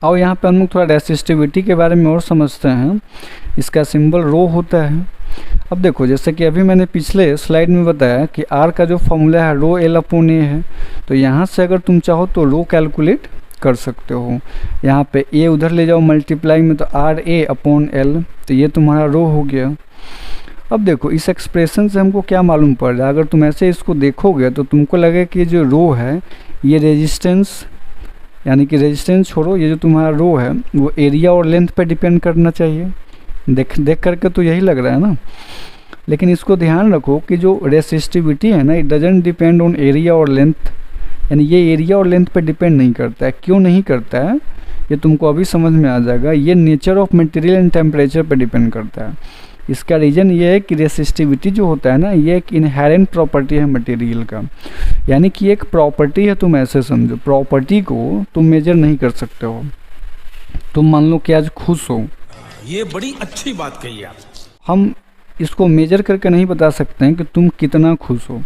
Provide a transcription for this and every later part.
और यहाँ पे हम लोग थोड़ा रेसिस्टिविटी के बारे में और समझते हैं। इसका सिंबल रो होता है। अब देखो, जैसे कि अभी मैंने पिछले स्लाइड में बताया कि आर का जो फॉर्मूला है रो एल अपॉन ए है, तो यहाँ से अगर तुम चाहो तो रो कैलकुलेट कर सकते हो। यहाँ पे ए उधर ले जाओ मल्टीप्लाई में, तो आर ए अपॉन एल, तो ये तुम्हारा रो हो गया। अब देखो इस एक्सप्रेशन से हमको क्या मालूम पड़ रहा है, अगर तुम ऐसे इसको देखोगे तो तुमको लगे कि जो रो है ये रेजिस्टेंस, यानी कि रेजिस्टेंस छोड़ो, ये जो तुम्हारा रो है वो एरिया और लेंथ पे डिपेंड करना चाहिए। देख करके तो यही लग रहा है ना। लेकिन इसको ध्यान रखो कि जो रेसिस्टिविटी है ना, it doesn't depend on area और लेंथ, यानी ये एरिया और लेंथ पे डिपेंड नहीं करता है। क्यों नहीं करता है ये तुमको अभी समझ में आ जाएगा। ये nature of material and temperature पे डिपेंड करता है। इसका रीज़न ये है कि रेसिस्टिविटी जो होता है ना, ये एक इनहेरेंट प्रॉपर्टी है मटेरियल का, यानी कि एक प्रॉपर्टी है। तुम ऐसे समझो, प्रॉपर्टी को तुम मेजर नहीं कर सकते हो। तुम मान लो कि आज खुश हो, ये बड़ी अच्छी बात कही आप। हम इसको मेजर करके नहीं बता सकते हैं कि तुम कितना खुश हो।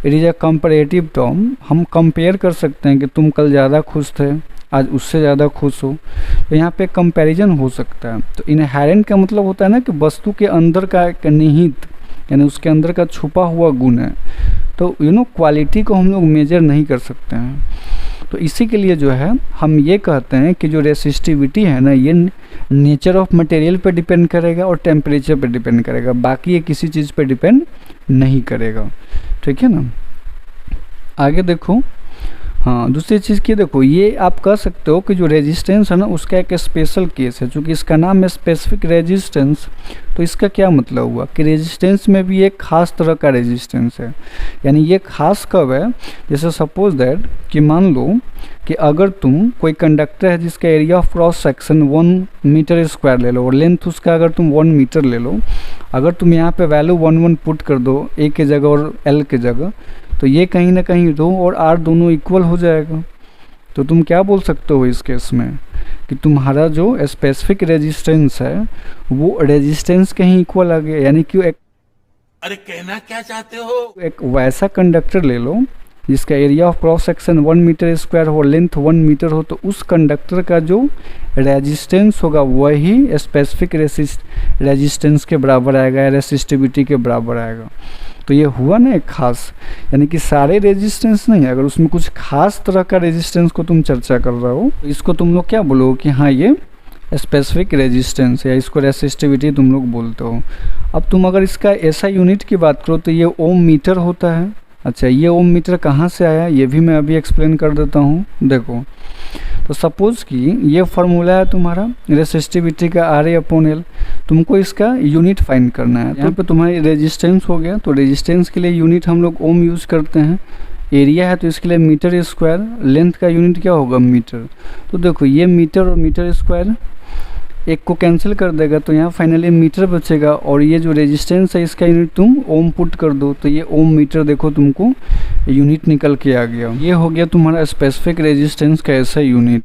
It is a comparative term. हम कंपेयर कर सकते हैं कि तुम कल ज़्यादा खुश थे, आज उससे ज़्यादा खुश हो, तो यहाँ पे कंपैरिजन हो सकता है। तो इनहेरेंट का मतलब होता है ना कि वस्तु के अंदर का एक निहित, यानी उसके अंदर का छुपा हुआ गुण है। तो क्वालिटी को हम लोग मेजर नहीं कर सकते हैं। तो इसी के लिए जो है हम ये कहते हैं कि जो रेसिस्टिविटी है ना, ये नेचर ऑफ मटेरियल पे डिपेंड करेगा और टेम्परेचर पे डिपेंड करेगा, बाकी ये किसी चीज़ पे डिपेंड नहीं करेगा। ठीक है ना। आगे देखो, हाँ दूसरी चीज़ की देखो, ये आप कह सकते हो कि जो रेजिस्टेंस है ना उसका एक स्पेशल केस है, चूँकि इसका नाम है स्पेसिफिक रेजिस्टेंस। तो इसका क्या मतलब हुआ कि रेजिस्टेंस में भी एक ख़ास तरह का रेजिस्टेंस है। यानी ये खास कब है, जैसे सपोज दैट कि मान लो कि अगर तुम कोई कंडक्टर है जिसका area of cross section 1 metre square ले लो और लेंथ उसका अगर तुम 1 मीटर ले लो, अगर तुम यहाँ पे वैल्यू 1 पुट कर दो ए के जगह और एल के जगह, तो ये कहीं ना कहीं रो और आर दोनों इक्वल हो जाएगा। तो तुम क्या बोल सकते हो इस केस में कि तुम्हारा जो स्पेसिफिक रेजिस्टेंस है वो रेजिस्टेंस के ही इक्वल आ गया। यानी कि अरे कहना क्या चाहते हो, एक वैसा कंडक्टर ले लो जिसका area of cross section 1 metre square हो, लेंथ 1 मीटर हो, तो उस कंडक्टर का जो रेजिस्टेंस होगा वही स्पेसिफिक रेजिस्टेंस के बराबर आएगा या रेसिस्टिविटी के बराबर आएगा। तो ये हुआ ना एक खास, यानी कि सारे रेजिस्टेंस नहीं, अगर उसमें कुछ खास तरह का रेजिस्टेंस को तुम चर्चा कर रहे हो तो इसको तुम लोग क्या बोलोगे कि हाँ ये स्पेसिफिक रेजिस्टेंस या इसको रेसिस्टिविटी तुम लोग बोलते हो। अब तुम अगर इसका ऐसा यूनिट की बात करो तो ये ओम मीटर होता है। अच्छा, ये ओम मीटर कहाँ से आया ये भी मैं अभी एक्सप्लेन कर देता हूँ। देखो, तो सपोज़ कि ये फार्मूला है तुम्हारा रेसिस्टिविटी का आर ए अपॉन एल, तुमको इसका यूनिट फाइंड करना है। यहाँ पे तुम्हारी रेजिस्टेंस हो गया, तो रेजिस्टेंस के लिए यूनिट हम लोग ओम यूज़ करते हैं। एरिया है तो इसके लिए मीटर स्क्वायर, लेंथ का यूनिट क्या होगा मीटर। तो देखो ये मीटर और मीटर स्क्वायर एक को कैंसिल कर देगा, तो यहाँ फाइनली मीटर बचेगा, और ये जो रेजिस्टेंस है इसका यूनिट तुम ओम पुट कर दो, तो ये ओम मीटर देखो तुमको यूनिट निकल के आ गया। ये हो गया तुम्हारा स्पेसिफिक रेजिस्टेंस का ऐसा यूनिट।